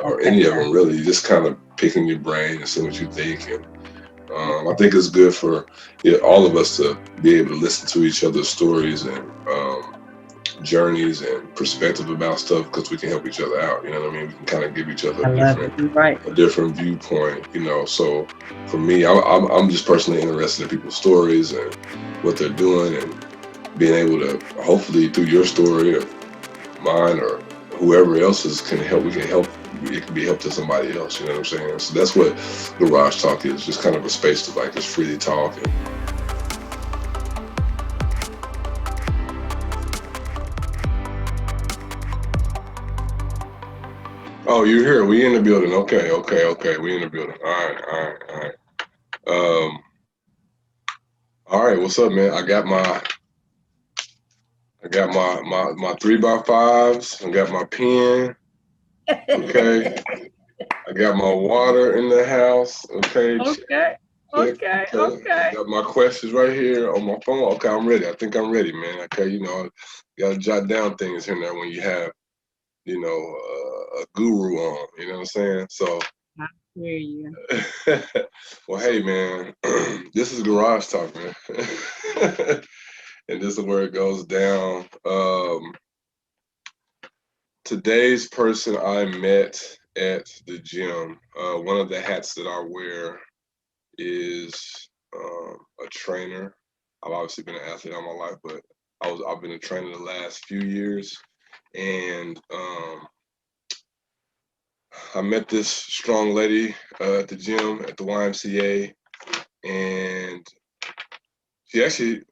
or Okay, any of them sounds really. Just kind of picking your brain and seeing what you think. And I think it's good for all of us to be able to listen to each other's stories and journeys and perspective about stuff because we can help each other out. You know what I mean? We can kind of give each other I love it. You're right. a different viewpoint. So for me, I'm just personally interested in people's stories and what they're doing and being able to hopefully through your story or mine or whoever else's can help. We can help. It can be help to somebody else. You know what I'm saying? So that's what Garage Talk is. Just kind of a space to like just freely talk. And, oh, you're here. We in the building. Okay, okay, okay. We in the building. All right, all right, all right. Um, all right. What's up, man? I got my 3x5s. I got my pen. Okay. I got my water in the house. Okay. Okay, Check. okay, Okay. I okay. got my questions right here on my phone. Okay, I'm ready. I think I'm ready, man. Okay. You gotta jot down things here now when you have, a guru on. You know what I'm saying? So, I hear you. well, hey, man, this is Garage Talk, man. And this is where it goes down. Today's person I met at the gym, one of the hats that I wear is a trainer. I've obviously been an athlete all my life, but I've been a trainer the last few years, and I met this strong lady at the gym at the YMCA, and she actually,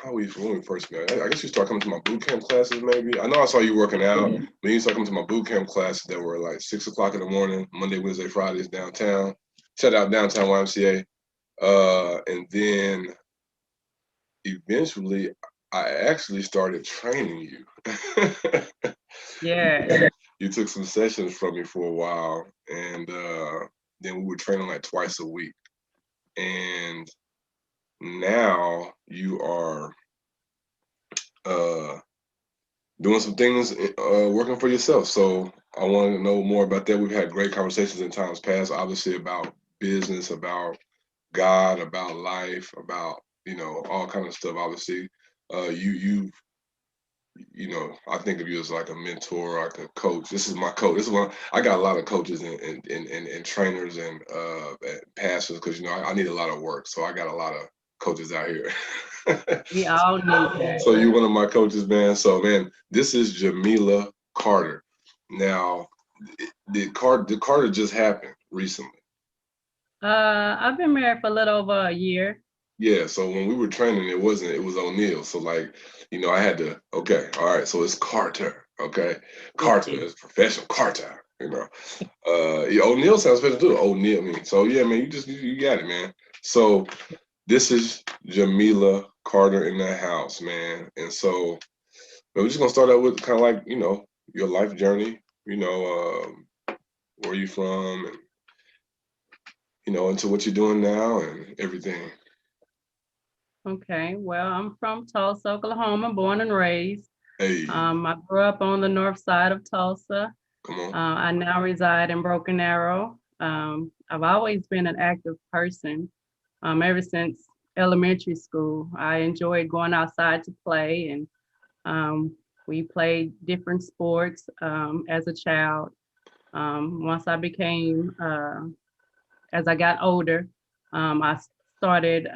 when we first met, I guess you started coming to my boot camp classes maybe. I know I saw you working out, but you started coming to my boot camp classes that were like 6 o'clock in the morning, Monday, Wednesday, Fridays downtown. Shout out downtown YMCA. And then eventually I actually started training you. Yes. You took some sessions from me for a while, and then we were training like twice a week. And now you are uh, doing some things, working for yourself. So I want to know more about that. We've had great conversations in times past, obviously about business, about God, about life, about all kind of stuff. Obviously, I think of you as like a mentor, like a coach. This is my coach. This is one I got a lot of coaches and trainers and pastors because I need a lot of work, so I got a lot of coaches out here. We all need that. So you one of my coaches, man. So man, this is Jamilah Carter. Now, did Carter just happened recently? I've been married for a little over a year. Yeah. So when we were training, it wasn't. It was O'Neal. So like, I had to. Okay. All right. So it's Carter. Okay. It Carter is. is professional Carter. Yeah, O'Neal sounds better too. O'Neal. I mean, so yeah, man, you got it, man. So this is Jamilah Carter in the house, man. And so we're just gonna start out with kind of like your life journey. Where you from, and into what you're doing now and everything. Okay. Well, I'm from Tulsa, Oklahoma, born and raised. Hey, I grew up on the north side of Tulsa. come on. I now reside in Broken Arrow. I've always been an active person. Ever since elementary school, I enjoyed going outside to play, and um, we played different sports as a child. Once I became, as I got older, I started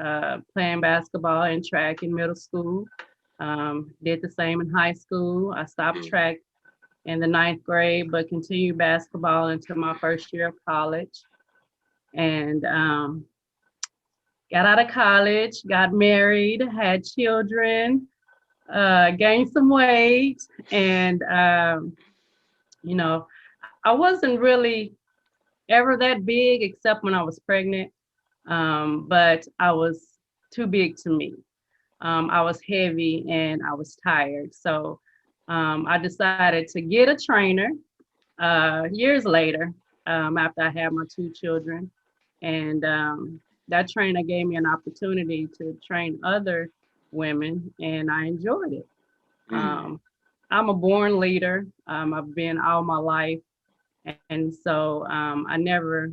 playing basketball and track in middle school. Did the same in high school. I stopped Mm, track in the ninth grade, but continued basketball until my first year of college. And got out of college, got married, had children, gained some weight, and you know, I wasn't really ever that big except when I was pregnant. But I was too big to me. I was heavy and I was tired. So I decided to get a trainer years later after I had my two children. And that trainer gave me an opportunity to train other women, and I enjoyed it. mm, Um, I'm a born leader. I've been all my life. And so I never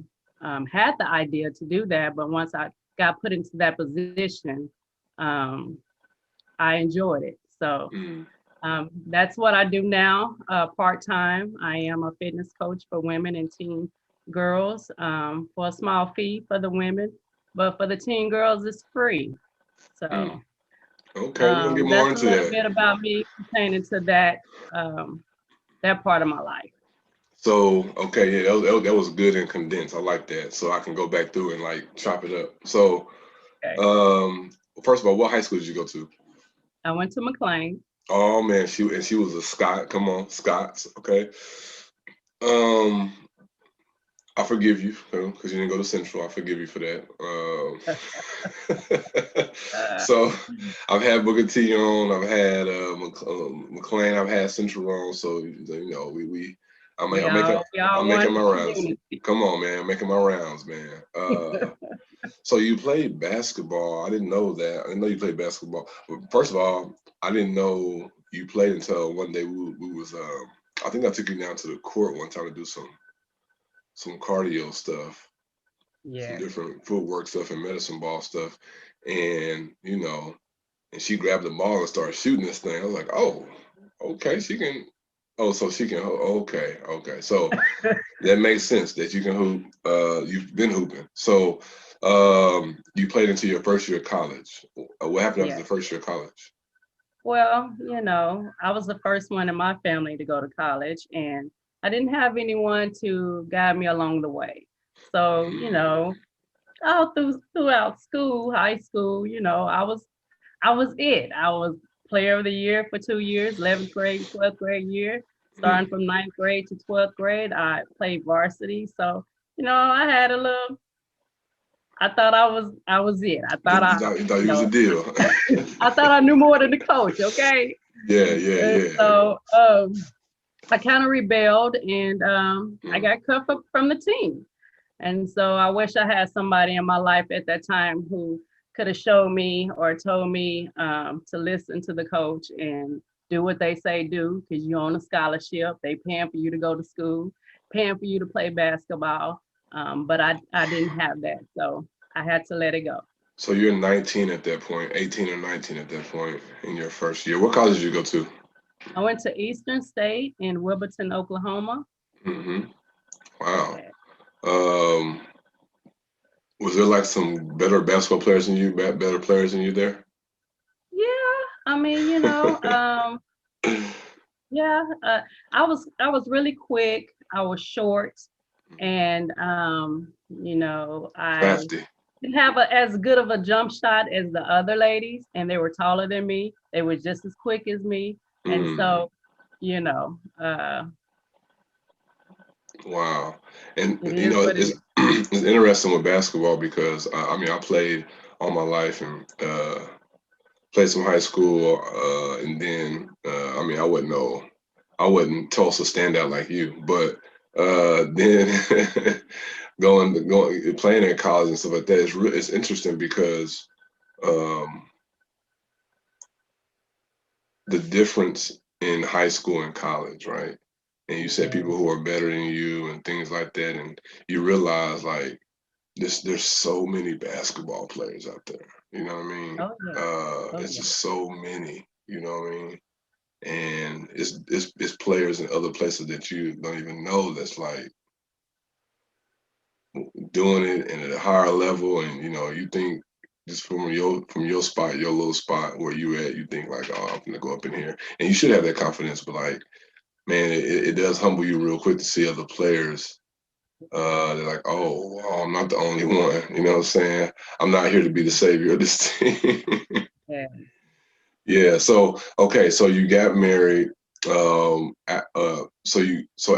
had the idea to do that. But once I got put into that position, um, I enjoyed it. So Mm. that's what I do now, part time. I am a fitness coach for women and teen girls for a small fee for the women, but for the teen girls, it's free. Mm. So Okay, we're gonna get more that's a into little that. bit about me pertaining to um, that part of my life. So, okay, yeah, that was good and condensed. I like that. So I can go back through and like chop it up. So, Okay. um, first of all, what high school did you go to? I went to McLean. Oh man, she was a Scot. Come on, Scots. Okay. Um, I forgive you because you didn't go to Central. I forgive you for that. Uh, So I've had Booker T on. I've had McLean. I've had Central on. So you know we I'm all we all making one my rounds. community. Come on, man, I'm making my rounds, man. So you played basketball. I didn't know that. I didn't know you played basketball. But first of all, I didn't know you played until one day we was. I think I took you down to the court one time to do some cardio stuff, some Yeah. different footwork stuff and medicine ball stuff. And, and she grabbed the ball and started shooting this thing. I was like, oh, okay, she can. Oh, so she can. Okay, okay. So that makes sense that you can hoop. You've been hooping. So you played into your first year of college. What happened after Yeah. the first year of college? Well, I was the first one in my family to go to college, and I didn't have anyone to guide me along the way. So, Mm, all throughout school, high school, I was it. I was player of the year for 2 years, 11th grade, 12th grade year. mm. Starting from ninth grade to 12th grade, I played varsity. So, I had a little. I thought I was it. I thought You thought you was a deal. I thought I knew more than the coach. Okay. Yeah, yeah, And yeah. so I kind of rebelled, and I Mm. got cut from the team. And so I wish I had somebody in my life at that time who could have showed me or told me to listen to the coach and do what they say do, because you're on a scholarship. They paying for you to go to school, paying for you to play basketball. But I didn't have that. So I had to let it go. So you're 19 at that point, 18 or 19 at that point in your first year. What college did you go to? I went to Eastern State in Wilburton, Oklahoma. Hmm. Wow. Yeah. Um, was there like some better basketball players than you, better players than you there? Yeah, I mean, yeah, I was really quick. I was short, and I Crafty. didn't have as good of a jump shot as the other ladies, and they were taller than me. They were just as quick as me, and Mm, so, you know, uh, wow. And it is what it it's is. it's interesting with basketball because I mean I played all my life and played some high school and then I mean I wasn't Tulsa standout like you, but then going playing in college and stuff like that is it's interesting because um, the difference in high school and college, right? And you said Yeah. people who are better than you and things like that, and you realize like there's so many basketball players out there. You know what I mean? Oh yeah. Oh It's yeah. just so many. You know what I mean? And it's players in other places that you don't even know that's like doing it and at a higher level, and you think just from your spot, your little spot where you at, you think like, oh, I'm gonna go up in here, and you should have that confidence. But like, man, it does humble you real quick to see other players. They're like, oh, I'm not the only one. You know what I'm saying? I'm not here to be the savior of this team. Yeah. Yeah. So okay. So you got married. So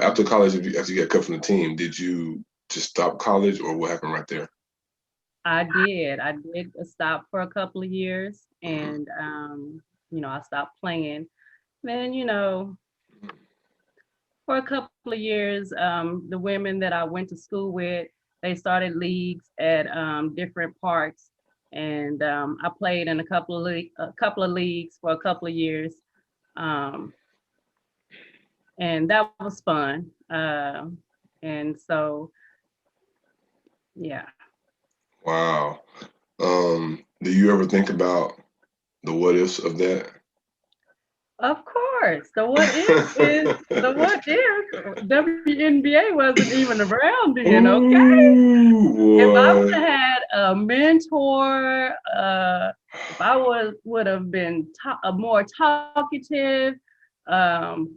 after college, after you got cut from the team, did you just stop college, or what happened right there? I did. I did stop for a couple of years, Hmm. and I stopped playing. Then, for a couple of years, the women that I went to school with, they started leagues at different parks, and I played in a couple of leagues for a couple of years. Um, and that was fun. And so, yeah. Wow. Do you ever think about the what ifs of that? Of course, the what if WNBA wasn't even around then, okay? Ooh, If I would boy. have had a mentor, if I would have been more talkative, um,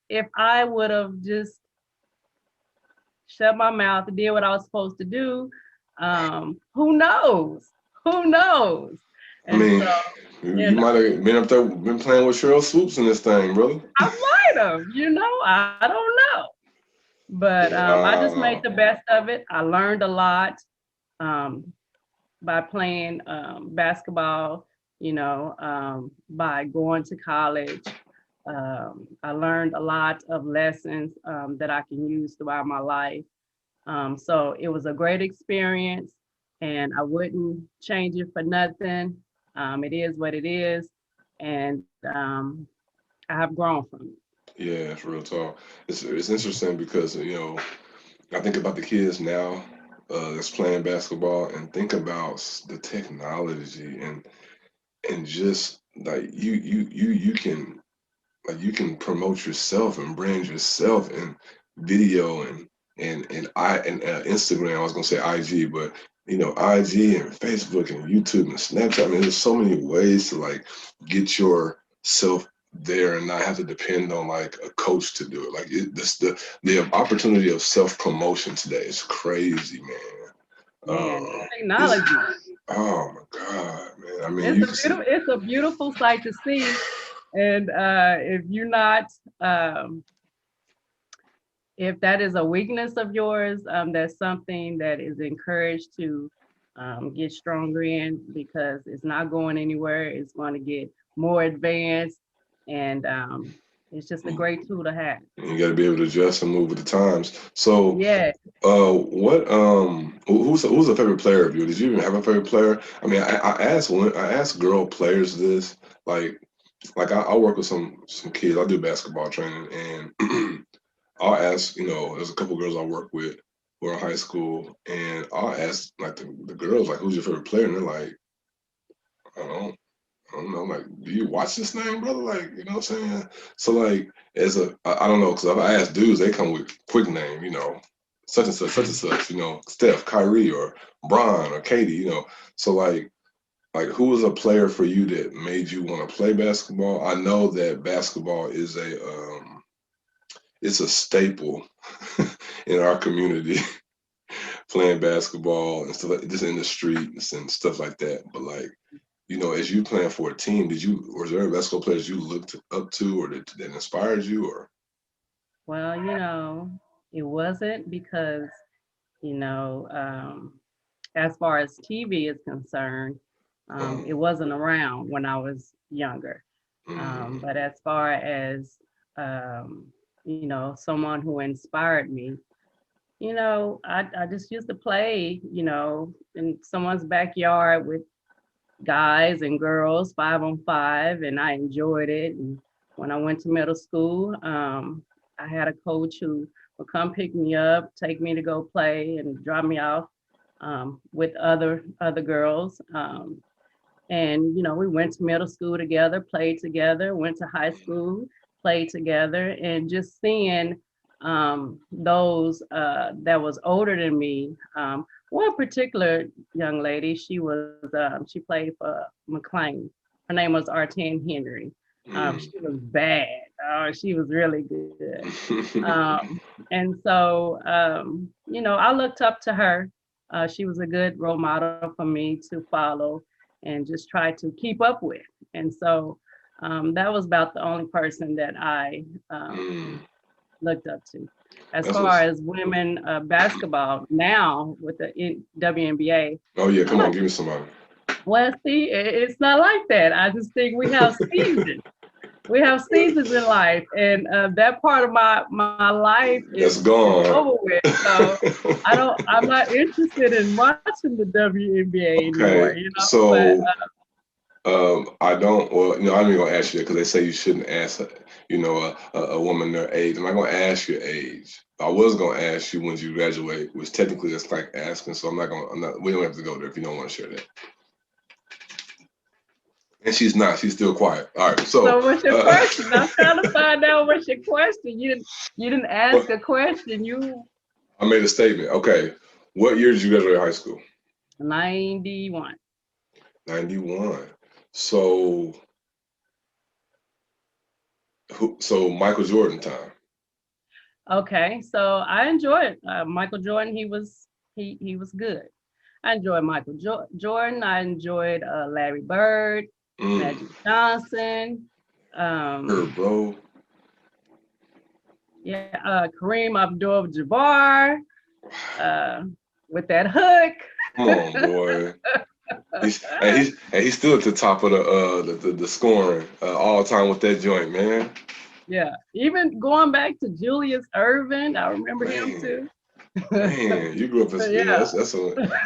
if I would have just shut my mouth and did what I was supposed to do, who knows? Who knows? I And mean, so, you you know, might have been up there, been playing with Cheryl Swoops in this thing, brother. I might have, I don't know. But I just made the Wow. best of it. I learned a lot um, by playing basketball, by going to college. I learned a lot of lessons that I can use throughout my life. So it was a great experience, and I wouldn't change it for nothing. It is what it is, and I have grown from it. Yeah, it's real talk. It's interesting because I think about the kids now that's playing basketball and think about the technology and just like you can like you can promote yourself and brand yourself in video and Instagram. I was gonna say IG, but IG and Facebook and YouTube and Snapchat. I mean, there's so many ways to like get yourself there and not have to depend on like a coach to do it. Like this, the opportunity of self promotion today is crazy, man. Man, It's technology. oh my god, man. I mean, you can see. It's a beautiful sight to see. And if you're not, um, if that is a weakness of yours, that's something that is encouraged to get stronger in because it's not going anywhere. It's going to get more advanced, and it's just a great tool to have. You got to be able to adjust and move with the times. So, Yeah. what who's a favorite player of you? Did you even have a favorite player? I mean, I ask girl players this, like I work with some kids. I do basketball training, and I'll ask, there's a couple girls I work with who are in high school, and I'll ask like the girls like, who's your favorite player? And they're like, I don't I don't know, like, do you watch this thing, brother? Like, you know what I'm saying? So, like, I don't know, because if I ask dudes, they come with quick name, such and such, Steph, Kyrie, or Bron, or Katie, So, like, who was a player for you that made you want to play basketball? I know that basketball is it's a staple in our community, playing basketball and stuff like just in the streets and stuff like that. But like, as you playing for a team, was there basketball players you looked up to or that inspired you or? Well, it wasn't because, you know, um, as far as TV is concerned, it Um, wasn't around when I was younger. mm, But as far as, um, someone who inspired me, I just used to play, in someone's backyard with guys and girls, 5-on-5, and I enjoyed it. And when I went to middle school, I had a coach who would come pick me up, take me to go play, and drop me off with other girls. And we went to middle school together, played together, went to high school, played together, and just seeing those that was older than me. One particular young lady, she played for McLean. Her name was Artane Henry. mm. She was bad. She was really good. And so, I looked up to her. She was a good role model for me to follow and just try to keep up with. And so that was about the only person that I Mm. looked up to. As That's far what's. as women basketball now with the WNBA, Oh yeah, come uh, on, give me somebody. well, see, it's not like that. I just think we have seasons. We have seasons in life, and that part of my life That's is gone. over with. So I'm not interested in watching the WNBA anymore. Okay, But so I don't. Well, I'm even gonna ask you that because they say you shouldn't ask, a woman their age. I'm not gonna ask your age. I was gonna ask you when you graduate, which technically that's like asking. So I'm not gonna. I'm not. We don't have to go there if you don't want to share that. And she's not. She's still quiet. All right. So, So what's your question? I'm trying to find out what's your question. You didn't well, ask a question. You I made a statement. Okay. What year did you graduate high school? 91. 91. So, so Michael Jordan time. Okay, so I enjoyed Michael Jordan. He was good. I enjoyed Jordan. I enjoyed Larry Bird, Magic Mm, Johnson. her, Um, bro. yeah, Kareem Abdul-Jabbar uh, with that hook. Come on, boy. He's still at the top of the scoring all time with that joint, man. Yeah, even going back to Julius Irvin, I remember him Man, too. man, you grew up in yeah. Yeah.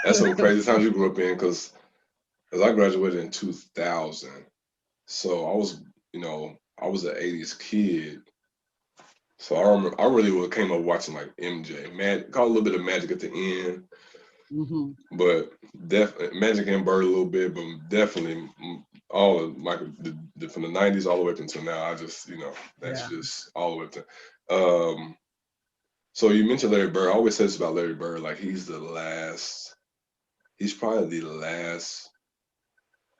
That's some crazy times you grew up in because as I graduated in 2000, so I was an 80s kid. So I remember I really came up watching like MJ, caught a little bit of Magic at the end, Hmm. but Magic and Bird a little bit, but definitely all of Michael from the '90s all the way up until now. I just that's Yeah. just all the way up to. Um, so you mentioned Larry Bird. I always say this about Larry Bird, like he's the last. He's probably the last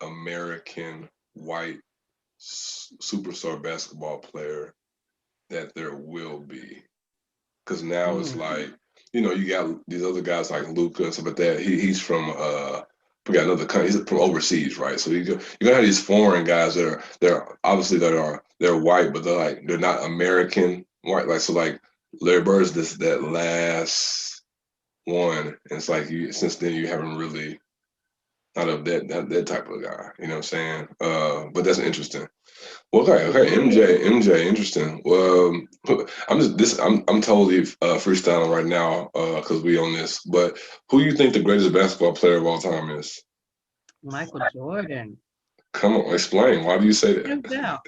American white superstar basketball player that there will be. Because now it's Mm. like, you got these other guys like Luca and stuff like that. He's from forgot another country. He's from overseas, right? So you're gonna have these foreign guys they're obviously they're white, but they're not American white. Like so, like Larry Bird's that last one. And it's like you since then you haven't really not of that type of guy. You know what I'm saying? But that's interesting. Well, okay, It is. MJ, interesting. Well, I'm totally freestyling right now because we on this. But who you think the greatest basketball player of all time is? Michael Jordan. Come on, explain. Why do you say Hands that? down.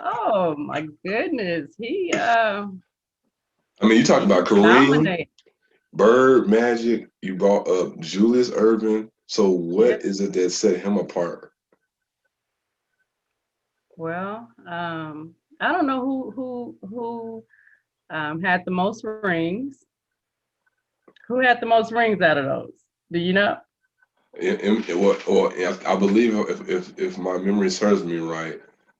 Oh my goodness. I mean, you talked He about just Kareem, dominated. Bird, Magic. You brought up Julius Irvin. So Yeah. what is it that set him apart? Well, I don't know who had the most rings. Who had the most rings out of those? Do you know? I believe if my memory serves me right,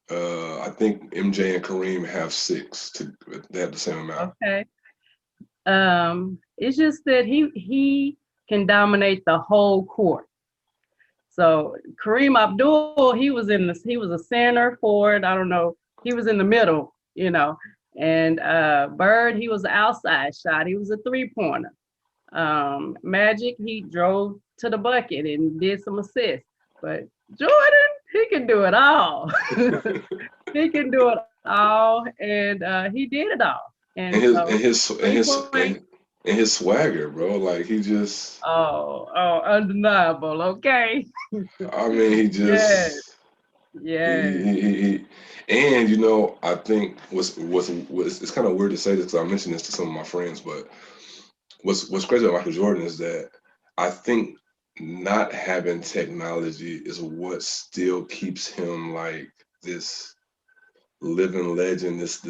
I think MJ and Kareem have six. They have the same amount. Okay. It's just that he can dominate the whole court. So Kareem Abdul, he was a center forward. I don't know. He was in the middle, And Bird, he was an outside shot. He was a 3-pointer. Magic, he drove to the bucket and did some assists. But Jordan, he can do it all. He can do it all, and he did it all. and And his and so his and 3 his points. and his swagger, bro. Like he just, Oh, undeniable. Okay. I mean, he Yes, just yes. he and I think what's it's kind of weird to say this because I mentioned this to some of my friends, but what's crazy about Michael Jordan is that I think not having technology is what still keeps him like this living legend, this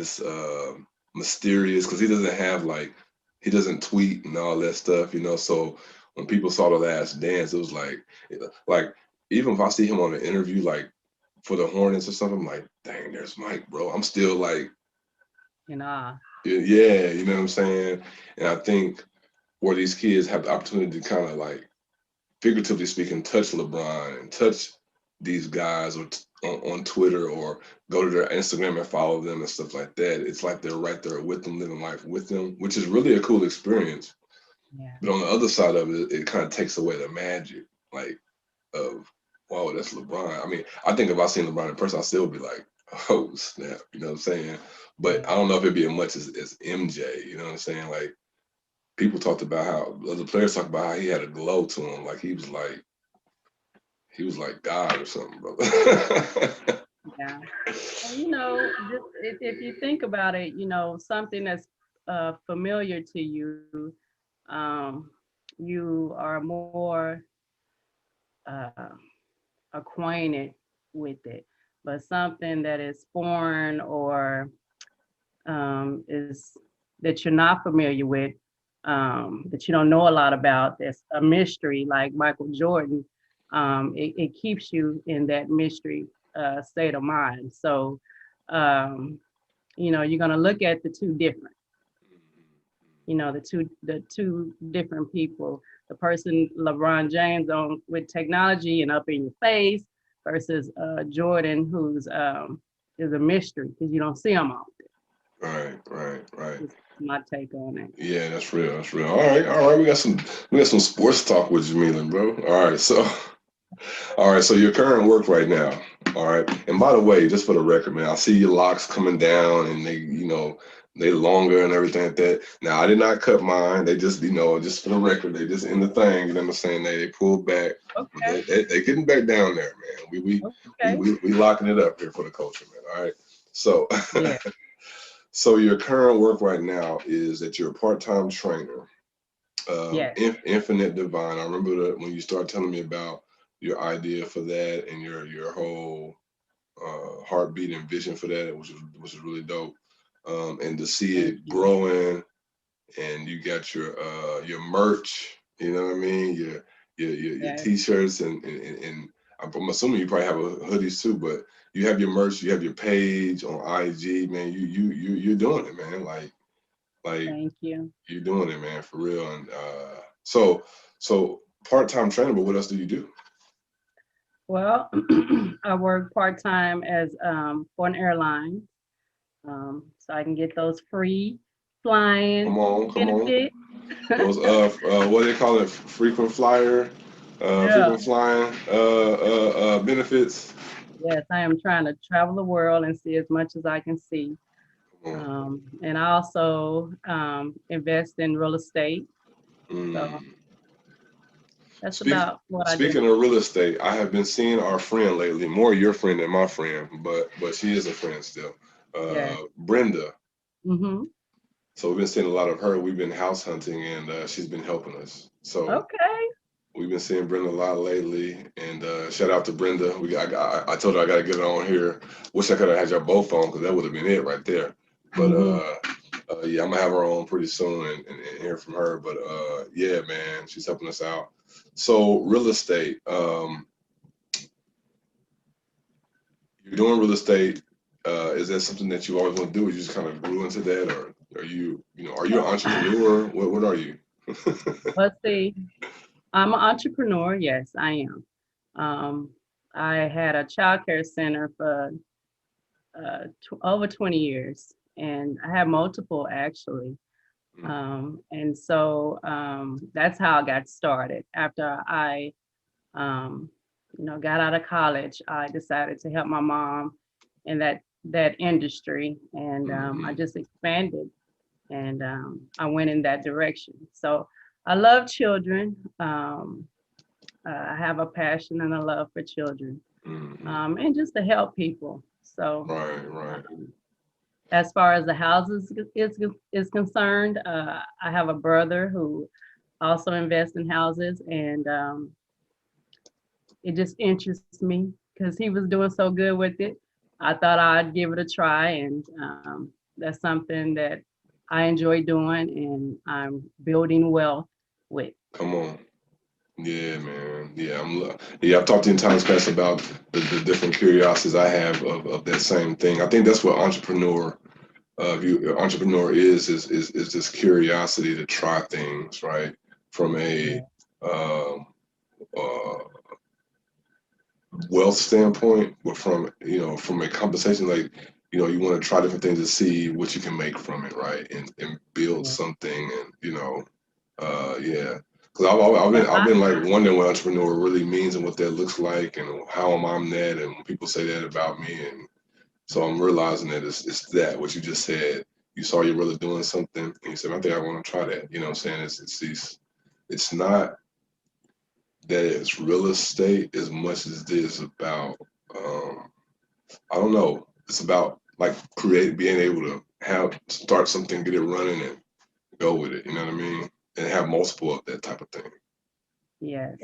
mysterious because he doesn't have like he doesn't tweet and all that stuff, So when people saw the Last Dance, it was like even if I see him on an interview like for the Hornets or something, I'm like, dang, there's Mike, bro. I'm still like, And yeah, you know what I'm saying? And I think where these kids have the opportunity to kind of like figuratively speaking, touch LeBron and touch these guys on Twitter or go to their Instagram and follow them and stuff like that. It's like they're right there with them, living life with them, which is really a cool experience. yeah, But on the other side of it, it kind of takes away the magic, like of wow, that's LeBron. I mean, I think if I seen LeBron in person, I still be like, oh snap, you know what I'm saying? But yeah. I don't know if it'd be as much as MJ, you know what I'm saying? Like people talked about how other players talked about how he had a glow to him, like he was like He was like God or something, brother. Yeah. And just if you think about it, something that's familiar to you, um, you are more uh, acquainted with it. But something that is foreign or is that you're not familiar with, that you don't know a lot about, that's a mystery, like Michael Jordan, it keeps you in that mystery state of mind. So, um, you're going to look at the two different, the two different people, the person LeBron James on with technology and up in your face versus Jordan, who's is a mystery because you don't see him often. Right, right, right. That's my take on it. Yeah, that's real. That's real. All right. We got some sports talk with Jamilah, bro. All right. So your current work right now. All right. And by the way, just for the record, man, I see your locks coming down and they longer and everything like that. Now I did not cut mine. They just, just for the record, they just in the thing. You know what I'm saying? They pulled back. But Okay. they getting back down there, man. Okay. We locking it up here for the culture, man. All right. So Yeah. so your current work right now is that you're a part-time trainer, Yes. Infinite Divine. I remember that when you started telling me about your idea for that and your whole heartbeat and vision for that, which is really dope. And to see Thank it you. growing, and you got your merch. You know what I mean? Your Yes. t-shirts and I'm assuming you probably have hoodies too, but you have your merch, you have your page on IG, man. You're doing it, man. Like Thank you. you're doing it, man, for real. And so part-time trainer, but what else do you do? Well, I work part time as for an airline, so I can get those free Come flying on, come on. benefits. Those what do they call it? Yeah. Frequent flying benefits. Yes, I am trying to travel the world and see as much as I can see. Come on. And I also invest in real estate. So Mm. that's Speak, about what I do. Speaking of real estate, I have been seeing our friend lately, more your friend than my friend, but she is a friend still. Yes. Brenda. Mm-hmm. So we've been seeing a lot of her. We've been house hunting, and she's been helping us. So Okay. we've been seeing Brenda a lot lately, and shout out to Brenda. I told her I got to get her on here. Wish I could have had y'all both on because that would have been it right there. But Mm-hmm. yeah, I'm gonna have her on pretty soon and hear from her. But yeah, man, she's helping us out. So real estate, you're doing real estate. Is that something that you always want to do? Or you just kind of grew into that, or are are you an entrepreneur? What are you? Let's see. I'm an entrepreneur. Yes, I am. Um, I had a childcare center for over 20 years, and I had multiple actually. And so that's how I got started. After I, um, got out of college, I decided to help my mom in that industry, and I Mm-hmm. just expanded, and I went in that direction. So I love children. I have a passion and a love for children, Mm-hmm. and just to help people. So Right, right. um, as far as the houses is concerned, I have a brother who also invests in houses, and it just interests me because he was doing so good with it. I thought I'd give it a try, and that's something that I enjoy doing, and I'm building wealth with. Come on. Yeah, man. Yeah, I've talked in times past about the different curiosities I have of that same thing. I think that's what entrepreneur is this curiosity to try things, right? From a Yeah. um, uh, wealth standpoint, but from a compensation, like you want to try different things to see what you can make from it, right? And build Yeah. something, and yeah. Because I've been like wondering what entrepreneur really means and what that looks like, and how am I that, and when people say that about me, and so I'm realizing that it's that what you just said. You saw your brother doing something, and you said, "I think I want to try that." You know what I'm saying? It's not that it's real estate as much as it is about, I don't know, it's about like being able to start something, get it running, and go with it. You know what I mean? And have multiple of that type of thing. Yes.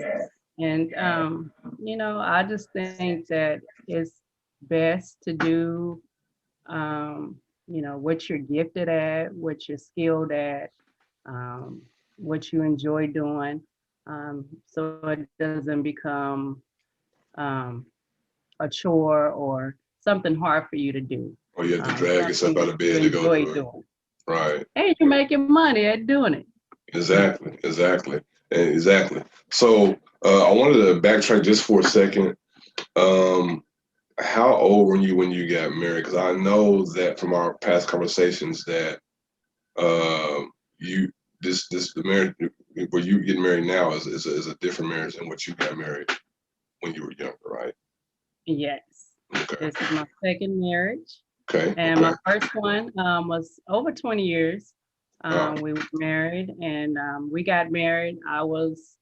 And, I just think that it's best to do, what you're gifted at, what you're skilled at, um, what you enjoy doing, so it doesn't become um, a chore or something hard for you to do. Or you have to drag yourself Something out that of you bed to go enjoy do it. doing. Right. And you're making money at doing it. Exactly. Exactly. Exactly. So I wanted to backtrack just for a second. Um, how old were you when you got married? Because I know that from our past conversations that you the marriage where you get married now is a different marriage than what you got married when you were younger, right? Yes. Okay. This is my second marriage. Okay. And Okay. my first one was over 20 years. Oh, We were married and we got married. I was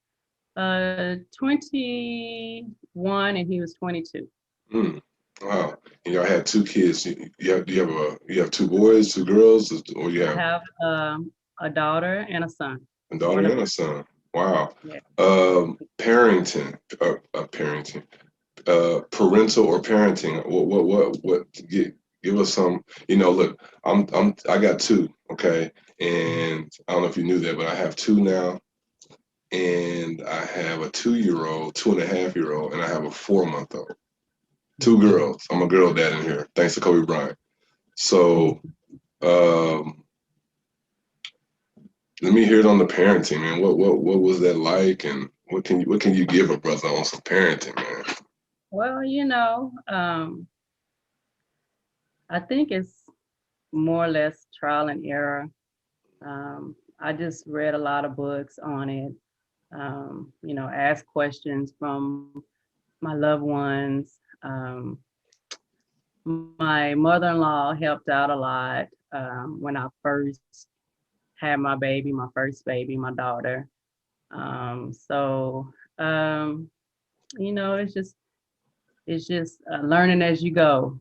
21 and he was 22. mm, wow. And y'all had two kids. You have two boys, two girls, or you I have have a daughter and a son. a daughter One of and a them. son. Wow. Yeah. Parenting, parenting, parental or parenting. What? Give us some. Look, I got two. Okay, and I don't know if you knew that, but I have two now, and I have a 2-year-old, 2.5-year-old, and I have a 4-month-old. Two girls. I'm a girl dad in here, thanks to Kobe Bryant. So, um, let me hear it on the parenting, man. What was that like, and what can you give a brother on some parenting, man? Well, I think it's more or less trial and error. I just read a lot of books on it. Ask questions from my loved ones. My mother-in-law helped out a lot when I first had my baby, my first baby, my daughter. So it's just learning as you go,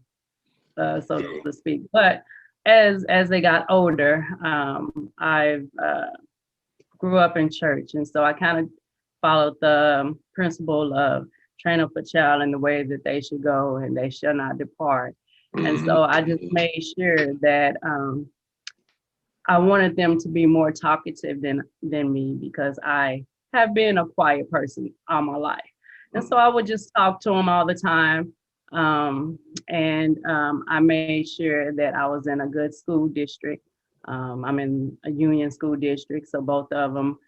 so to speak. But as they got older, I grew up in church, and so I kind of followed the principle of train up a child in the way that they should go, and they shall not depart. And Mm-hmm. so I just made sure that I wanted them to be more talkative than me because I have been a quiet person all my life. And so I would just talk to them all the time. And I made sure that I was in a good school district. I'm in a union school district, so both of them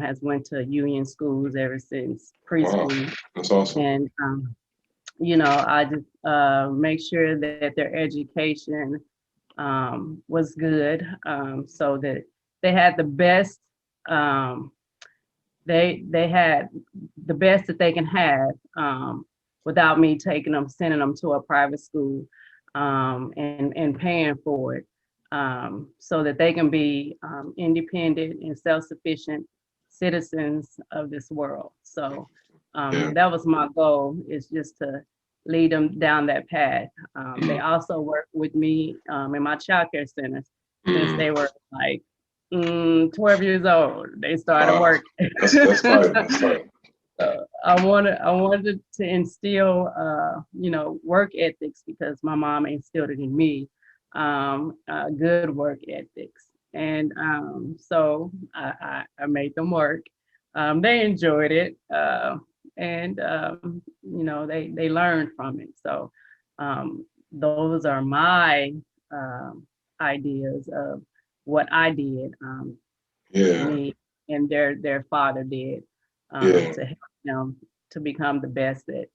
has went to union schools ever since Wow, preschool. that's awesome. And I just make sure that their education was good, so that they had the best. Um, they had the best that they can have, without me sending them to a private school, and paying for it, so that they can be independent and self-sufficient citizens of this world. So Yeah. that was my goal, is just to lead them down that path. They also work with me in my childcare centers since Mm. they were like 12 years old. They started Wow, work. that's tight. That's tight. I wanted to instill, work ethics because my mom instilled it in me, good work ethics. And so I made them work. They enjoyed it, and they learned from it. So those are my ideas of what I did. Yeah, Me and their father did, yeah, to help them to become the best that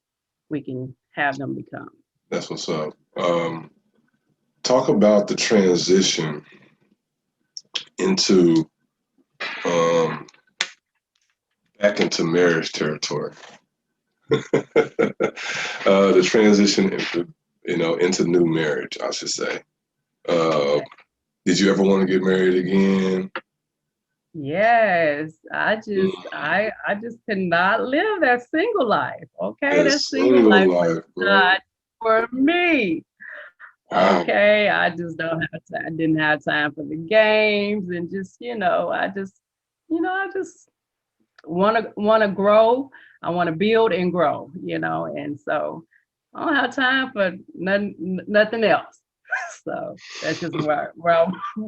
we can have them become. that's what's up. Talk about the transition into um, back into marriage territory. The transition into new marriage, I should say. Uh, Okay. did you ever want to get married again? Yes, Mm, I just could not live that single life. Okay, that that single single life was life, bro. not for me. Wow. Okay, I just don't have time. I didn't have time for the games and just, I just want to grow. I want to build and grow, and so I don't have time for nothing else. So that's just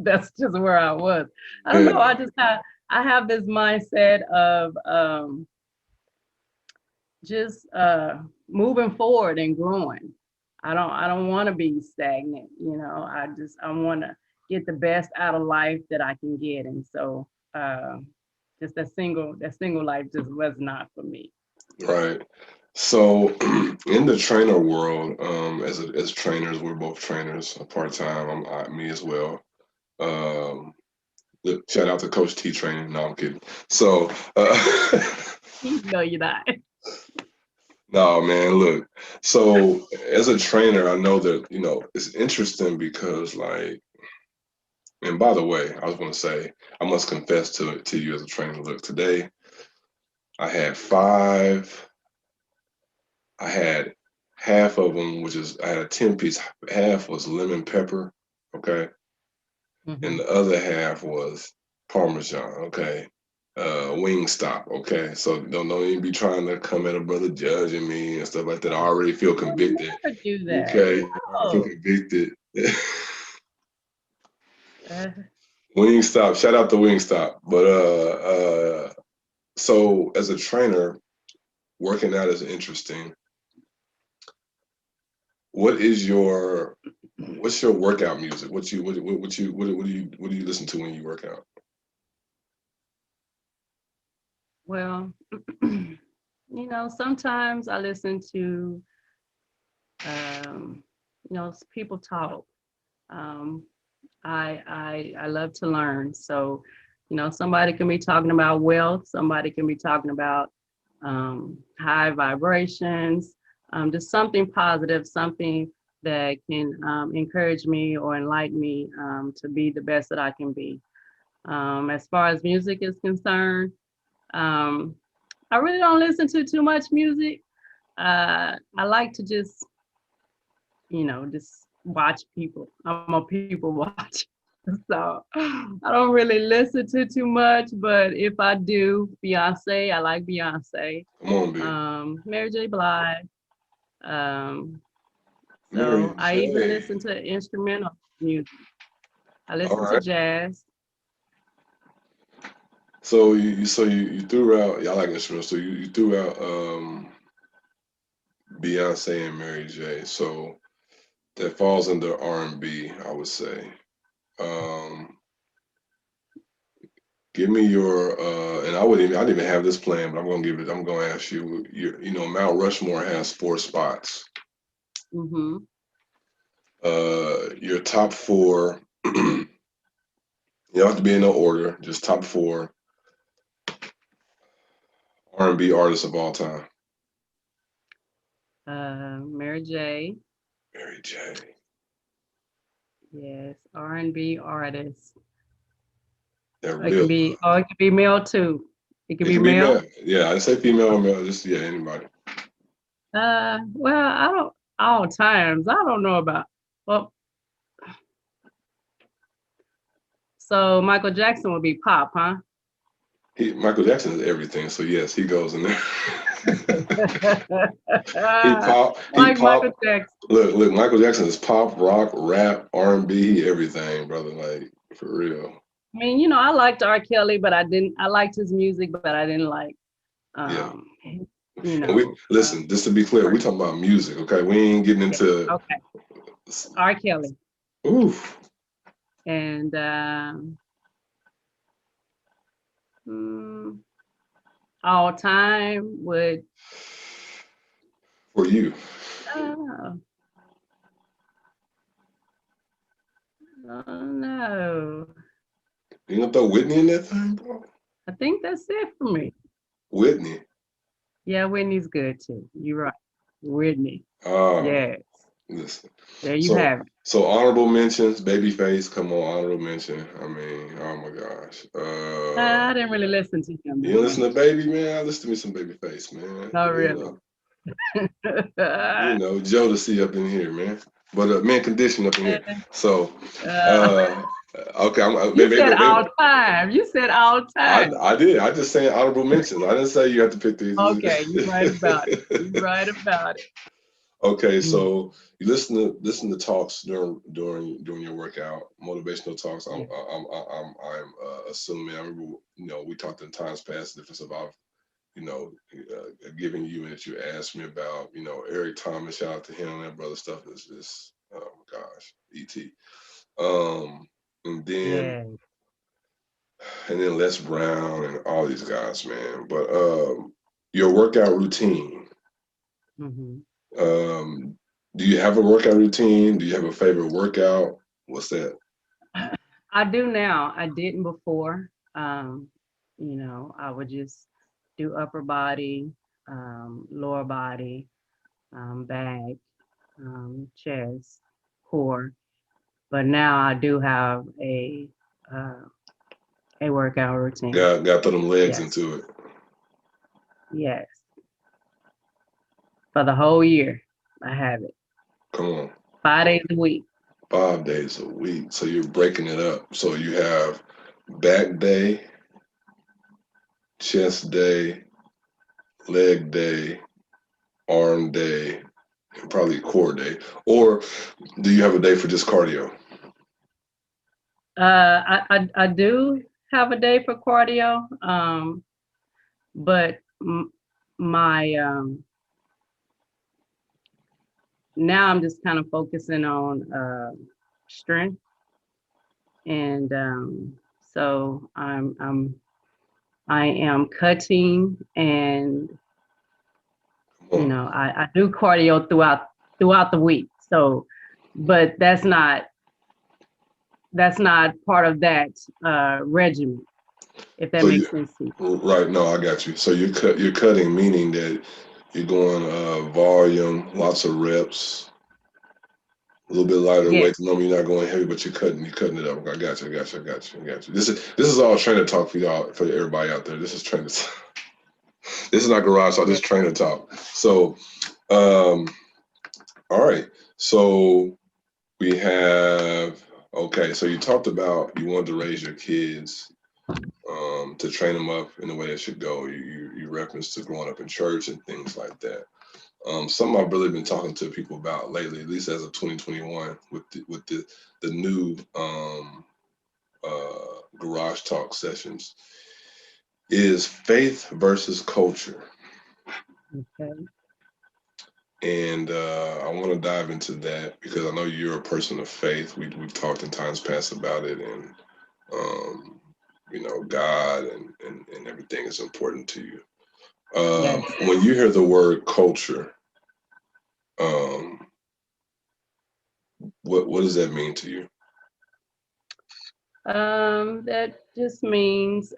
that's just where I was. I don't know. Man, I have this mindset of just moving forward and growing. I don't want to be stagnant. I want to get the best out of life that I can get, and so uh, just that single life just was not for me. right. So, in the trainer world, as trainers, we're both trainers, part time. Me as well. Um, Shout out to Coach T Training. No, I'm kidding. So, No, you're not. no, man, look. So, as a trainer, I know that it's interesting because, like, and by the way, I was going to say, I must confess to you as a trainer. Look, today I had five. I had half of them, which is I had a 10-piece. Half was lemon pepper, okay, and Hmm. the other half was Parmesan, okay. Wing stop, okay. So don't even be trying to come at a brother judging me and stuff like that. I already feel I would convicted, never do that. okay. I feel No. convicted. Uh, Wing stop, shout out to Wing stop. But so as a trainer, working out is interesting. What is your what's your workout music? What do you listen to when you work out? well, sometimes I listen to, people talk. Um, I love to learn. So, somebody can be talking about wealth, somebody can be talking about high vibrations, just something positive, something that can encourage me or enlighten me to be the best that I can be. As far as music is concerned, um, I really don't listen to too much music. I like to just watch people. I'm a people watch. So I don't really listen to too much, but if I do, Beyonce, I like Beyonce. Come on, B. Mary J. Blige. Um, so Mary I even J. listen to instrumental music. I All listen to right. jazz. So you threw out. Yeah, I like instruments. So you threw out Beyonce and Mary J. So that falls under R&B, I would say. Um, Give me your and I didn't even have this plan, but I'm gonna ask you. Mount Rushmore has 4 spots. Hmm. Your top four. You don't have to be in no order. Just top four R&B artists of all time. Mary J. Mary J. Yes, R&B artist. That It can real. be, oh, it can be male too. It can It be can be male. male. Yeah, I say female or male. Just yeah, anybody. Well, I don't all times. I don't know about. Well, so Michael Jackson would be pop, huh? Michael Jackson is everything. So yes, he goes in there. he I pop. He like Michael pop. Jackson. Look. Michael Jackson is pop, rock, rap, R&B, everything, brother. Like for real. I mean, I liked R. Kelly, but I didn't. I liked his music, but I didn't like, Yeah. um, And we listen. Just to be clear, we talking about music. Okay, we ain't getting yeah, into. okay, R. Kelly, Oof. and mm, all time would. For you. Uh, no, You gonna throw Whitney in that thing, bro? I think that's it for me. Whitney. Yeah, Whitney's good too. You're right, Whitney. Oh, Yes. Listen. There you So have it. so honorable mentions, Babyface. Come on, honorable mention. I mean, oh my gosh. I didn't really listen to him that You listen much. to Baby, man. I listen to me some Babyface, man. Not really. Jodeci up in here, man. But man, condition up in here. So, Uh, uh, okay, you said maybe all time. You said all time. I did. I just saying honorable mentions. I didn't say you have to pick these. Okay, you're right about it. You're right about it. Okay, Mm, so you listen to talks during your workout, motivational talks. yeah. I'm assuming. I remember, we talked in times past difference about giving you, and that you asked me about, Eric Thomas. Shout out to him. That brother stuff is just, oh my gosh, et. Um, and then Yeah. Les Brown and all these guys, man. But your workout routine. Hmm. Um, do you have a workout routine? Do you have a favorite workout? What's that? I do now. I didn't before. I would just do upper body, lower body, back, chest, core. But now I do have uh, a workout routine. Got to throw them legs Yes, into it. yes. For the whole year, I have it. Come on. 5 days a week. 5 days a week. So you're breaking it up. So you have back day, chest day, leg day, arm day, and probably core day. Or do you have a day for just cardio? I do have a day for cardio, but my now I'm just kind of focusing on strength, and so I am cutting, and Come on. I do cardio throughout the week. So, but that's not part of that regimen, if that So makes sense to you. right, no, I got you. So you're cutting, meaning that you're going volume, lots of reps, a little bit lighter Yes, weight. Normally you're not going heavy, but you're cutting it up. I got you. This is all trainer talk for y'all, for everybody out there. This is trainer talk. This is not garage talk. This yes, is trainer talk. So, um, all right. So we have, okay. So you talked about you wanted to raise your kids, to train them up in the way they should go. You referenced to growing up in church and things like that. Something I've really been talking to people about lately, at least as of 2021, with the new garage talk sessions, is faith versus culture. okay, And I want to dive into that because I know you're a person of faith. We've talked in times past about it, and um, God and everything is important to you. yes. When you hear the word culture, um, what does that mean to you? That just means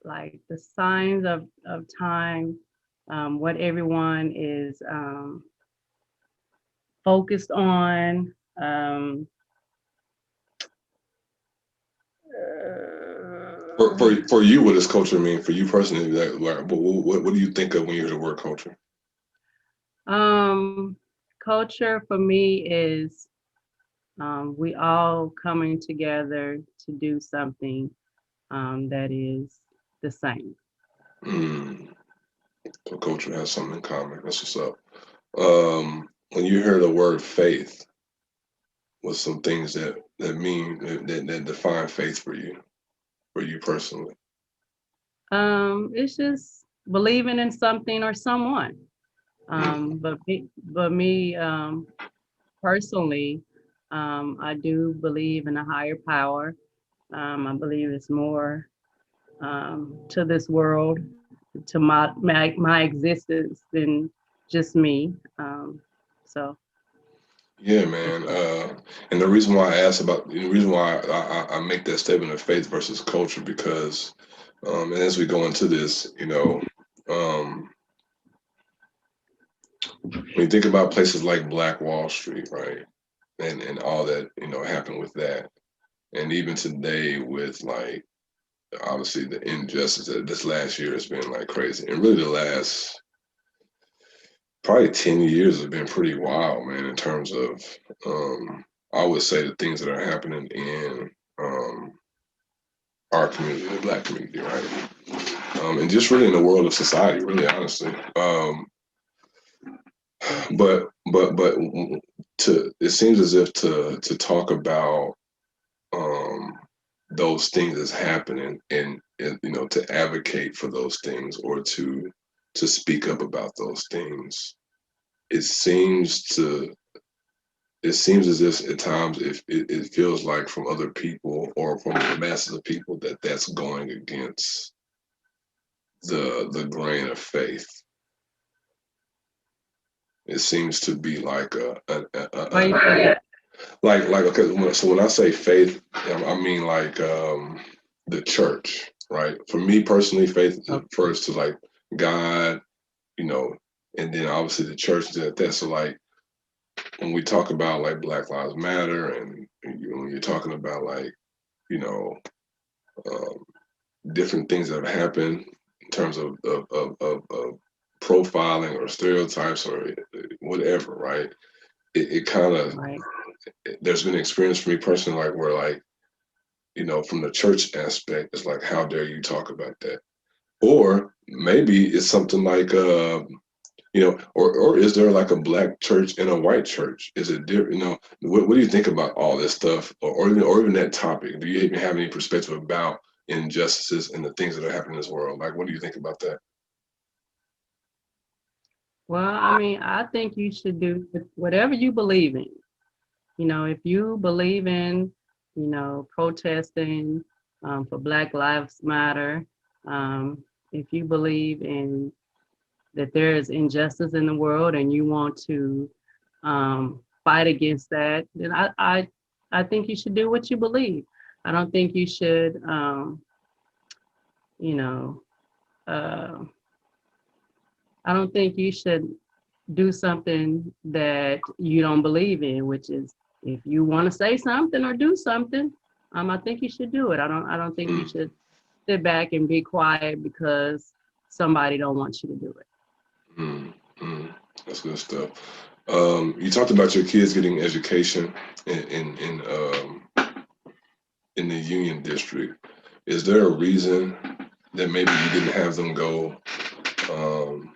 like the signs of time, what everyone is focused on. For you, what does culture mean for you personally? Like, what do you think of when you hear the word culture? um, culture for me is we all coming together to do something that is the same. Mm, so culture has something in common. That's what's up. When you hear the word faith, what's some things that mean that define faith for you personally? It's just believing in something or someone. Mm, But me personally, I do believe in a higher power. I believe it's more to this world, to my existence than just me. So yeah, that's man. what. And the reason why I make that statement of faith versus culture because And as we go into this, when you think about places like Black Wall Street, right, and all that happened with that, and even today with like obviously the injustice that this last year has been like crazy, and really the last probably 10 years have been pretty wild, man, in terms of I would say the things that are happening in um, our community, the Black community, right, and just really in the world of society, really honestly. But to it seems as if to talk about um, those things that's happening, and to advocate for those things, or to speak up about those things, it seems to it seems as if at times it feels like from other people or from the masses of people that that's going against the grain of faith. It seems to be like Why you say that? like okay. So when I say faith, I mean like the church, right? For me personally, faith Okay. refers to like God, you know, and then obviously the church is at that. So like when we talk about like Black Lives Matter, and when you're talking about like you know um, different things that have happened in terms of profiling or stereotypes or whatever, right? It kind of Right. there's been an experience for me personally, like where like from the church aspect, it's like how dare you talk about that? Or maybe it's something like or is there like a Black church and a white church? Is it different? What do you think about all this stuff, or even that topic? Do you even have any perspective about injustices and the things that are happening in this world? Like, what do you think about that? Well, I mean, I think you should do whatever you believe in. If you believe in, protesting for Black Lives Matter, if you believe in that there is injustice in the world and you want to fight against that, then I think you should do what you believe. I don't think you should, you know, uh, I don't think you should do something that you don't believe in, which is if you want to say something or do something, I think you should do it. I don't think you Mm, should sit back and be quiet because somebody don't want you to do it. mm, mm. That's good stuff. You talked about your kids getting education in the Union District. Is there a reason that maybe you didn't have them go um,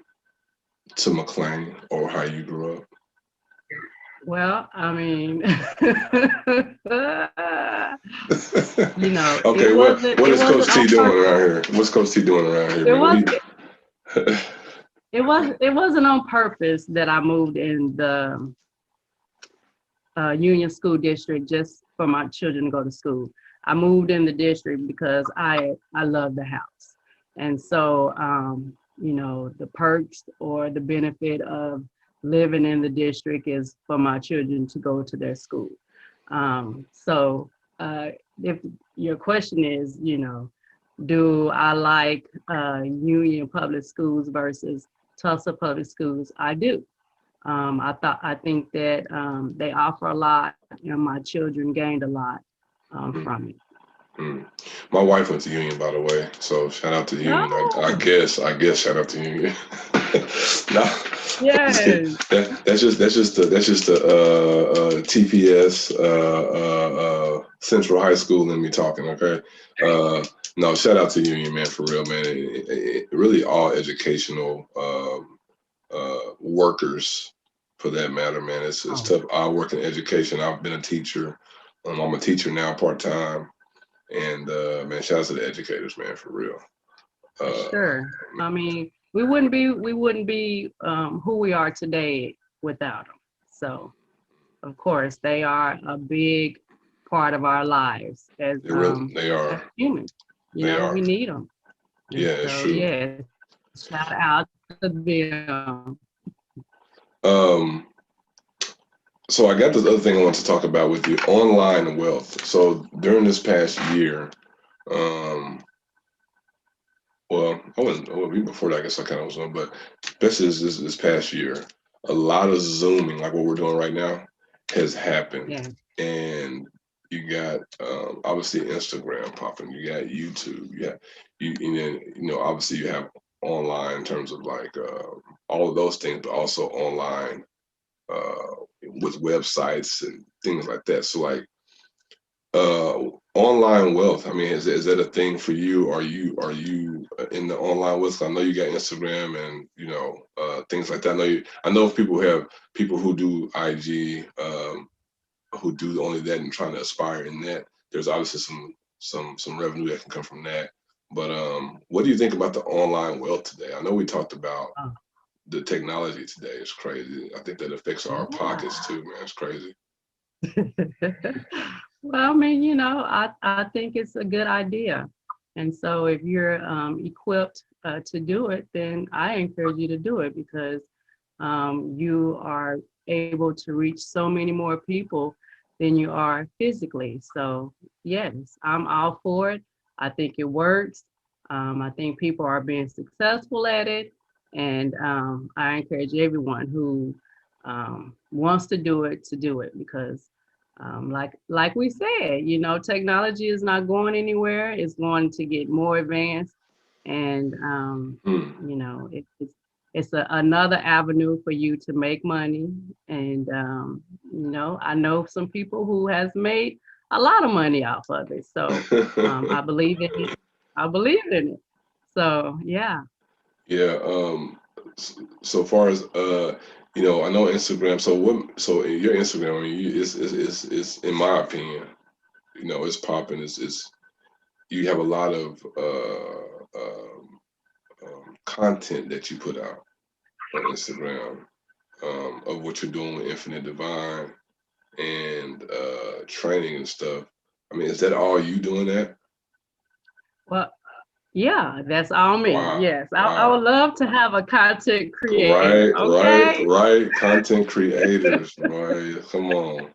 to McLean, or how you grew up? Well, I mean, it Okay, wasn't what it is Coach wasn't T on doing purpose. around here? What's Coach T doing around here, It man? was it wasn't on purpose that I moved in the Union School District just for my children to go to school. I moved in the district because I love the house, and so the perks or the benefit of living in the district is for my children to go to their school. So if your question is, do I like Union Public Schools versus Tulsa Public Schools? I do. I think that they offer a lot, and my children gained a lot from it. Mm. My wife went to Union, by the way, so shout out to Union. Oh, I guess shout out to Union. No, I'm just kidding. yes. That's just the TPS Central High School in me talking. Okay, no, shout out to Union, man, for real, man. Really, all educational workers, for that matter, man. It's Oh, tough. I work in education. I've been a teacher. I'm a teacher now, part time. And man, shout out to the educators, man, for real. for Uh, sure. I mean, we wouldn't be who we are today without them. So, of course, they are a big part of our lives they as are. humans. They We are. need them. And Yeah, it's so, true. yes, shout out to them. Um, so I got this other thing I want to talk about with you: online wealth. So during this past year, um, well, I wasn't, well, even before that, I guess I kind of was on, but especially this past year, a lot of Zooming, like what we're doing right now, has happened. Yeah. And you got obviously Instagram popping, you got YouTube, and then, obviously you have online in terms of like all of those things, but also online uh, with websites and things like that. So like uh online wealth, I mean, is that a thing for you? Are you in the online wealth? I know you got Instagram and things like that. I know people who do IG, who do only that and trying to aspire in that. There's obviously some revenue that can come from that. But what do you think about the online wealth today? I know we talked about Oh, the technology today. It's crazy. I think that affects our pockets yeah. too, man. It's crazy. Well, I mean, I think it's a good idea. And so if you're equipped to do it, then I encourage you to do it because you are able to reach so many more people than you are physically. So, yes, I'm all for it. I think it works. I think people are being successful at it. And I encourage everyone who wants to do it because like we said, technology is not going anywhere. It's going to get more advanced, and Hmm. it's another avenue for you to make money. And I know some people who has made a lot of money off of it. So I believe in it. I believe in it. So yeah. Yeah. So far as I know Instagram. So in your Instagram, I mean, it's in my opinion, it's popping. It's you have a lot of content that you put out on Instagram, of what you're doing with Infinite Divine and training and stuff. I mean, is that all you doing that? Well, yeah, that's all me. Wow. Yes, I would Wow. love to have a content creator. Right, right, Okay. right. Content creators, right? Come on.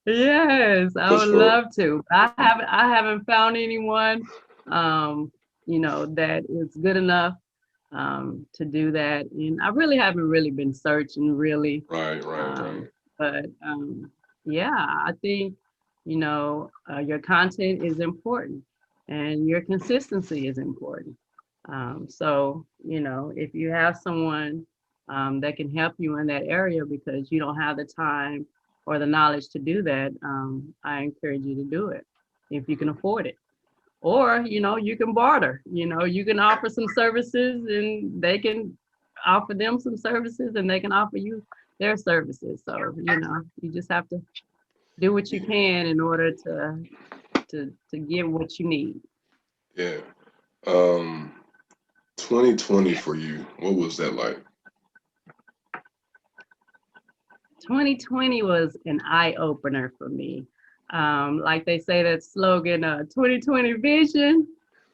Yes, I Because would for love to. I haven't found anyone um, that is good enough to do that. And I really haven't really been searching really. right, right, right. Um, but yeah, I think, your content is important and your consistency is important. So, if you have someone that can help you in that area because you don't have the time or the knowledge to do that, I encourage you to do it if you can afford it. Or, you can barter, you can offer some services and they can offer them some services and they can offer you their services. So, you just have to do what you can in order to get what you need. Yeah. Um, 2020 for you, what was that like? 2020 was an eye opener for me. Like they say that slogan, 2020 vision.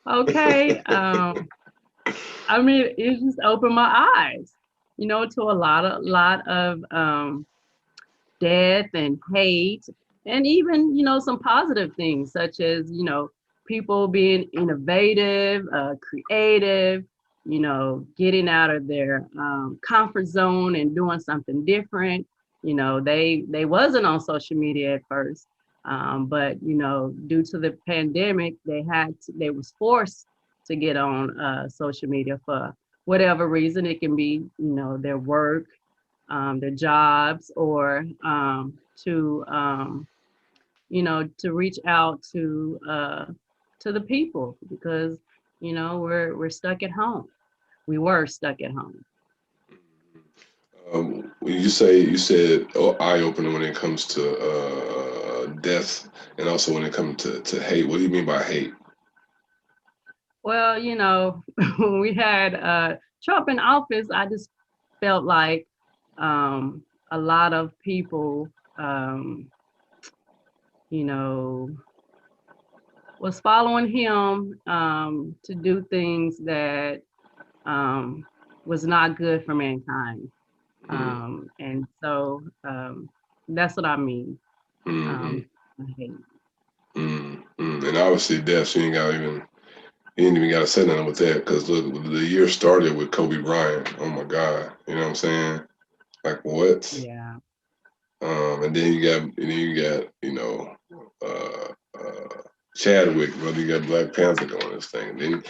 Okay. I mean, it just opened my eyes, to a lot of death and hate, and even, some positive things such as, people being innovative, creative, getting out of their comfort zone and doing something different. They wasn't on social media at first, but due to the pandemic, they was forced to get on social media for whatever reason. It can be, their work, their jobs, or to reach out to the people because we're stuck at home. We were stuck at home. When you said eye opening when it comes to death and also when it comes to hate. What do you mean by hate? Well, when we had Trump in office, I just felt like um, a lot of people, you know, was following him to do things that um, was not good for mankind. Mm, And so that's what I mean. mm, Um, I hate. and obviously death. So you ain't got even You ain't even got to say nothing with that because look, the year started with Kobe Bryant. Oh my God, you know what I'm saying? Like what? Yeah. And then you got uh, uh, Chadwick, brother. You got Black Panther doing this thing. Then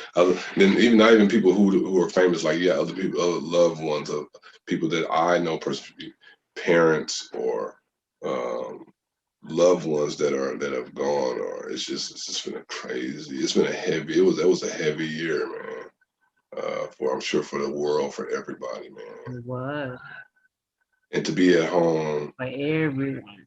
even not even people who are famous, like yeah, other people, other loved ones of people that I know personally, parents or um, loved ones that have gone, or it's just been a crazy. It's been a heavy. That was a heavy year, man. For I'm sure for the world, for everybody, man. It was And to be at home. for everyone.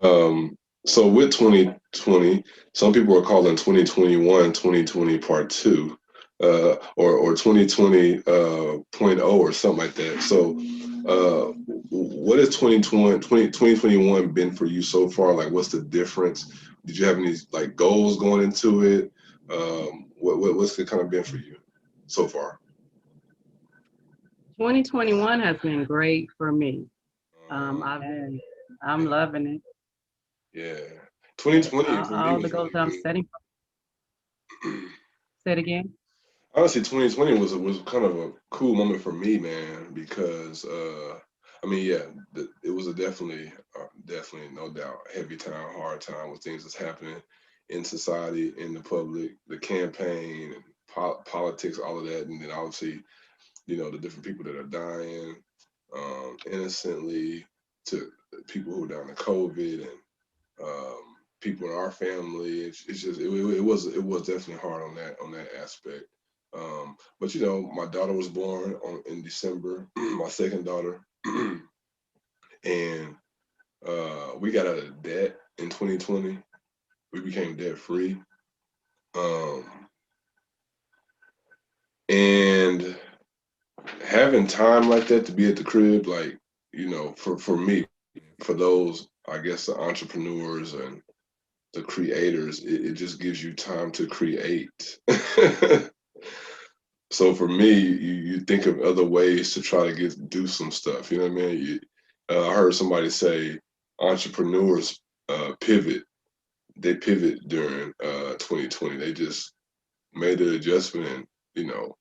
um, so with 2020, some people are calling 2021 2020 part two, or 2020 point oh or something like that. So, what has 2021 been for you so far? Like, what's the difference? Did you have any like goals going into it? What's it kind of been for you so far? 2021 has been great for me. Uh, I'm loving it. yeah, But 2020 for me all the was goals really that I'm good. setting, say it again. Honestly, 2020 was kind of a cool moment for me, man, because I mean, yeah, it was a definitely no doubt heavy time, hard time with things that's happening in society, in the public, the campaign and politics, all of that, and then obviously, the different people that are dying innocently, to people who are down to COVID and people in our family. It's just it was definitely hard on that aspect. But my daughter was born in December, my second daughter, and we got out of debt in 2020. We became debt free, um, and having time like that to be at the crib, like for me, for those I guess the entrepreneurs and the creators, it just gives you time to create. So for me, you think of other ways to try to do some stuff. You know what I mean? I heard somebody say entrepreneurs pivot. They pivot during 2020. They just made an adjustment and you know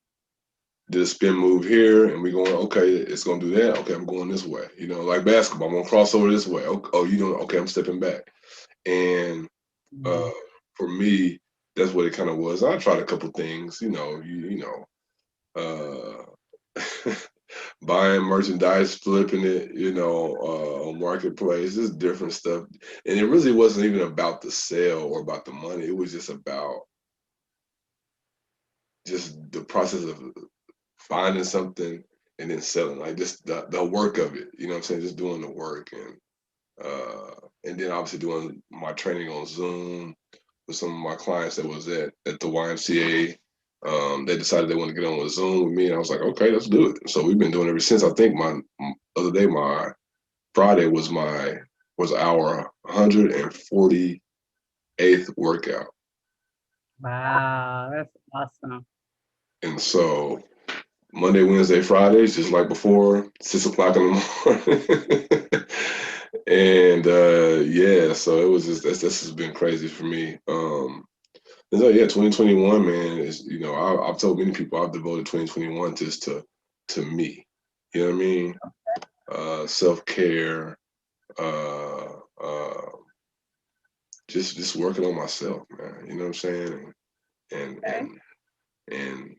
did a spin move here, and we going okay. It's gonna do that. Okay, I'm going this way. Like basketball, I'm gonna cross over this way. Oh, you know, okay, I'm stepping back. And uh, Mhm. for me, that's what it kind of was. I tried a couple things. Buying merchandise, flipping it, on marketplace, just different stuff. And it really wasn't even about the sale or about the money. It was just about just the process of finding something and then selling, like just the work of it. You know what I'm saying? Just doing the work and then obviously doing my training on Zoom with some of my clients that was at the YMCA. They decided they want to get on with Zoom with me, and I was like, okay, let's do it. So we've been doing it ever since. I think my other day, my Friday was our 148th workout, Wow, that's awesome. and so Monday, Wednesday, Fridays, just like before, 6 o'clock in the morning. And yeah, so it was just this has been crazy for me. And so yeah, 2021, man, is I've told many people I've devoted 2021 just to me. You know what I mean? Self care, uh, uh, just working on myself, man. You know what I'm saying? And Okay. and and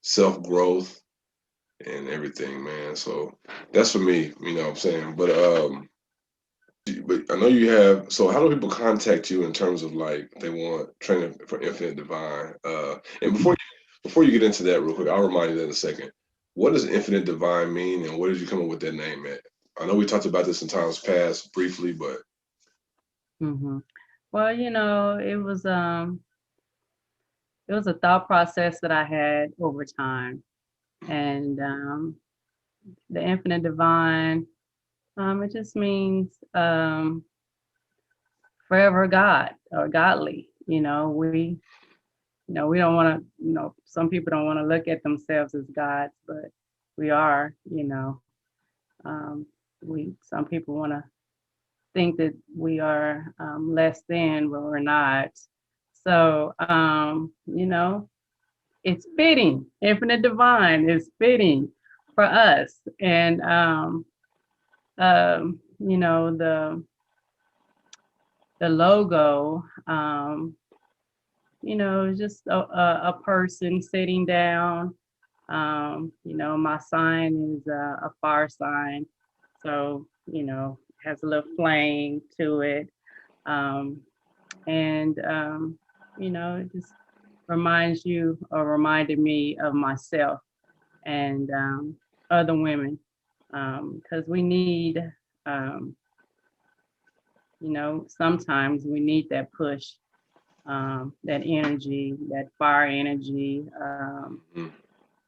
self growth and everything, man. So that's for me. You know what I'm saying? But I know you have. So how do people contact you in terms of like they want training for Infinite Divine? And before you get into that real quick, I'll remind you that in a second. What does Infinite Divine mean, and where did you come up with that name at? I know we talked about this in times past briefly, but Well, it was a thought process that I had over time, and the infinite divine, it just means forever God or godly. We don't want to. Some people don't want to look at themselves as gods, but we are. Um, we some people want to think that we are less than, but we're not. So, it's fitting. Infinite Divine is fitting for us. And, the logo, just a person sitting down. My sign is a fire sign. So, has a little flame to it. Um, and, it just reminds you or reminded me of myself and other women because we need, um, sometimes we need that push, that energy, that fire energy Mm,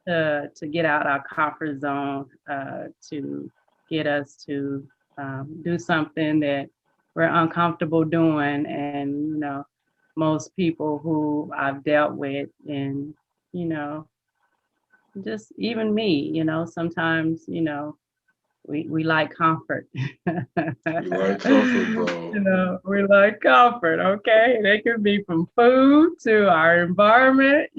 to get out our comfort zone, to get us to do something that we're uncomfortable doing. And, most people who I've dealt with and, you know, just even me, sometimes, we like comfort. you like comfort, bro. We like comfort, okay? They could be from food to our environment,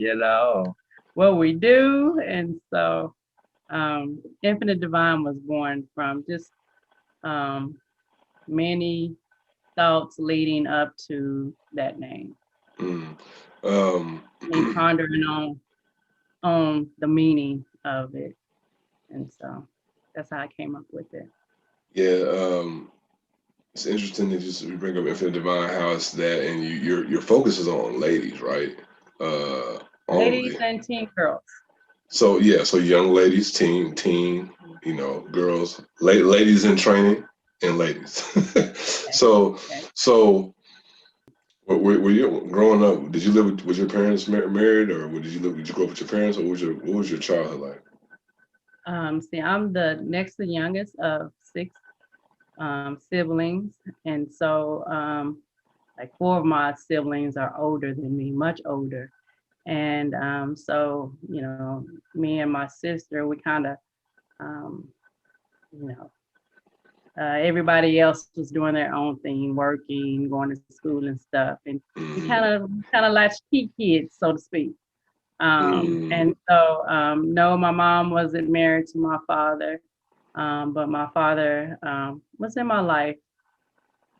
what we do. And so Infinite Divine was born from just um, many thoughts leading up to that name. Mm. Um, Me pondering on the meaning of it. And so that's how I came up with it. yeah, it's interesting that you bring up Infinite Divine, how it's that, and your focus is on ladies, right? Uh, Ladies only. and teen girls. So yeah, so young ladies, teen, girls, ladies in training, and ladies. Okay. so Okay. so were you growing up? Did you live with your parents married, or did you grow up with your parents, or what was your childhood like? See, I'm the next to youngest of six siblings. And so, like four of my siblings are older than me, much older. And so, me and my sister, we kind of, um, you know, everybody else was doing their own thing, working, going to school and stuff. And we kind Mm, of, latchkey kids, so to speak. mm, And so, no, my mom wasn't married to my father, but my father was in my life.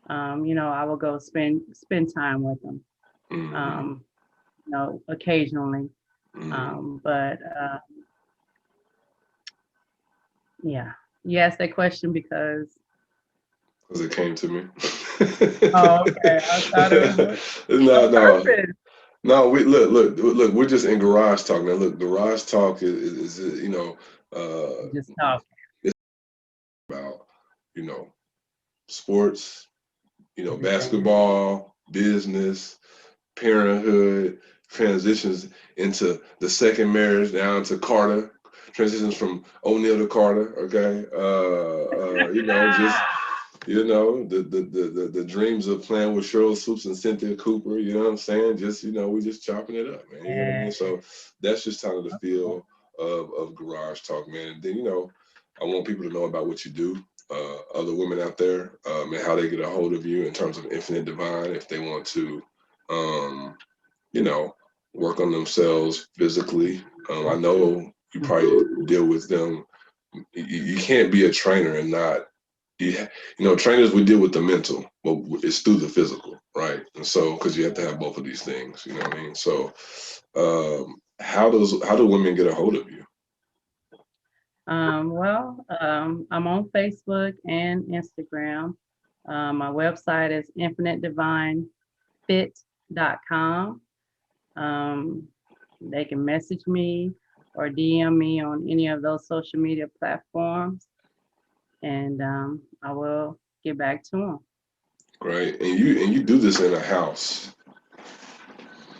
I would go spend time with him, mm, um, occasionally. mm. But yeah, you asked that question because, Because it came to me. oh, okay, I thought it was No, on no, purpose. no. We look. We're just in garage talk now. Look, garage talk is Just talk. it's about you know sports, Everything. basketball, business, parenthood, transitions into the second marriage down to Carter, transitions from O'Neal to Carter. Okay, just the dreams of playing with Cheryl Swoops and Cynthia Cooper. You know what I'm saying? Just we just chopping it up, man. You know what I Yeah. mean? So that's just kind of the feel of garage talk, man. And then I want people to know about what you do. Other women out there, and how they get a hold of you in terms of Infinite Divine if they want to, um, you know, work on themselves physically. I know you probably deal with them. You can't be a trainer and not you, trainers, we deal with the mental, but it's through the physical, right? And so, because you have to have both of these things, you know what I mean? So, how do women get a hold of you? I'm on Facebook and Instagram. My website is infinitedivinefit.com. Um, they can message me or DM me on any of those social media platforms, and I will get back to them. Right? And you do this in a house.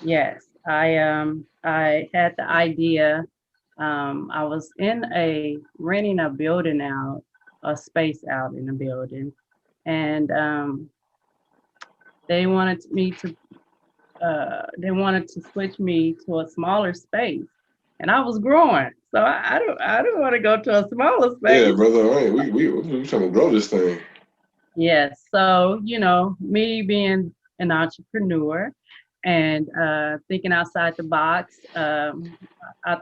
Yes, I had the idea. I was in a renting a building out, a space out in a building, and they wanted me to they wanted to switch me to a smaller space, and I was growing, so I don't want to go to a smaller Yeah, space. brother. Right? We trying to grow this thing. Yes, so me being an entrepreneur, and thinking outside the box. I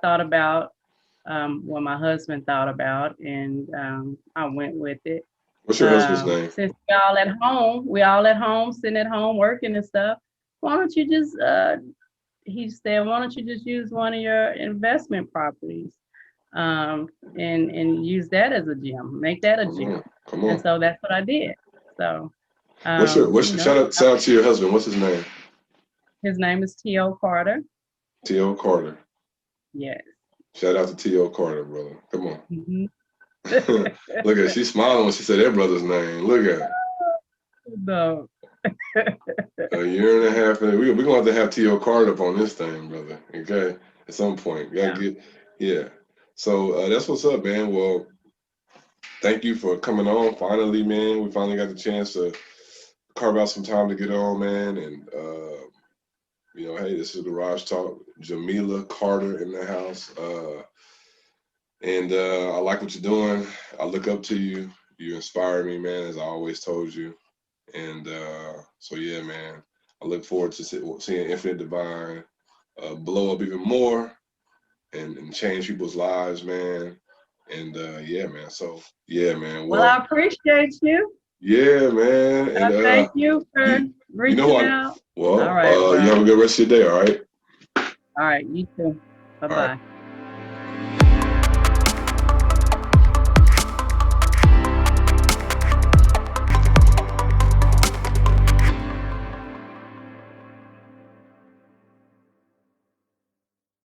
thought about what my husband thought about, and I went with it. What's your husband's name? Since we all at home, sitting at home working and stuff, why don't you just, he said, why don't you just use one of your investment properties and use that as a gym, make that a gym. Come And on. so that's what I did. So, Shout out to your husband. What's his name? his name is T.O. Carter. T.O. Carter. Yes. Shout out to T.O. Carter, brother. Come on. Mhm. Look at her. She's smiling when she said that brother's name. Look at her. No. A year and a half. We're going to have T.O. Carter up on this thing, brother. Okay? At some point. Yeah. So that's what's up, man. Well, thank you for coming on. Finally, man. We finally got the chance to carve out some time to get on, man. And, hey, this is Garage Talk. Jamilah Carter in the house. And I like what you're doing. I look up to you. You inspire me, man, as I always told you. And so, yeah, man, I look forward to seeing Infinite Divine blow up even more and change people's lives, man. And yeah, man. So, yeah, man. Well, I appreciate you. Yeah, man. And thank you for reaching out. Well, all right, you have a good rest of your day, all right? All right, you too. Bye-bye. All right.